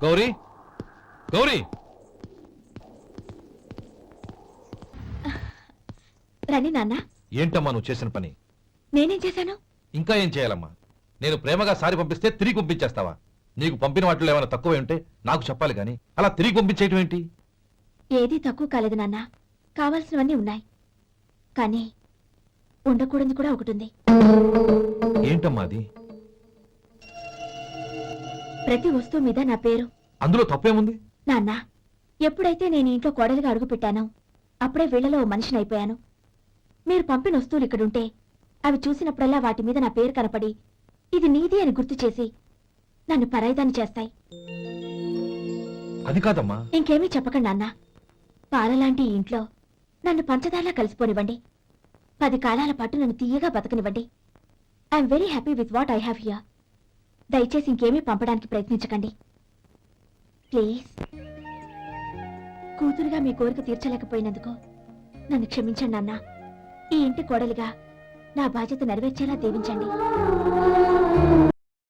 గౌరీ గౌరీ రండి నాన్న. ఏంటమ్మా నువ్వు చేసిన పని? నేనేం చేశాను? ఇంకా ఏం చేయాలమ్మా? నేను ప్రేమగా సారి పంపిస్తే తిరిగి పంపించేస్తావా? నీకు పంపిన వాటిలో ఏమైనా తక్కువ ఉంటే నాకు చెప్పాలి కానీ అలా తిరిగి పంపించేయటం ఏంటి? ఏదీ తక్కువ కాలేదు నాన్న. కావాల్సినవన్నీ ఉన్నాయి, కానీ ఉండకూడదు కూడా ఒకటి ఉంది. ఏంటమ్మా అది? ప్రతి వస్తువు మీద నా పేరు. అందులో తప్పేముంది? నాన్న, ఎప్పుడైతే నేను ఇంట్లో కోడలిగా అడుగు పెట్టానో అప్పుడే వీళ్లలో ఓ మనిషిని అయిపోయాను. మీరు పంపిన వస్తువులు ఇక్కడుంటే అవి చూసినప్పుడల్లా వాటి మీద నా పేరు కనపడి ఇది నీది అని గుర్తు చేసి నన్ను పరాయిదాన్ని చేస్తాయి. అది కాదమ్మా. ఇంకేమీ చెప్పకండి నాన్న. పాలలాంటి ఈ ఇంట్లో నన్ను పంచదారలా కలిసిపోనివ్వండి. 10 కాలాల పాటు నన్ను తీయగా బతకనివ్వండి. I'm very happy with what I have here. దయచేసి ఇంకేమీ పంపడానికి ప్రయత్నించకండి ప్లీజ్. కూతురుగా మీ కోరిక తీర్చలేకపోయినందుకు నన్ను క్షమించండి నాన్న. ఈ ఇంటి కోడలిగా నా బాధ్యత నెరవేర్చేలా దీవించండి.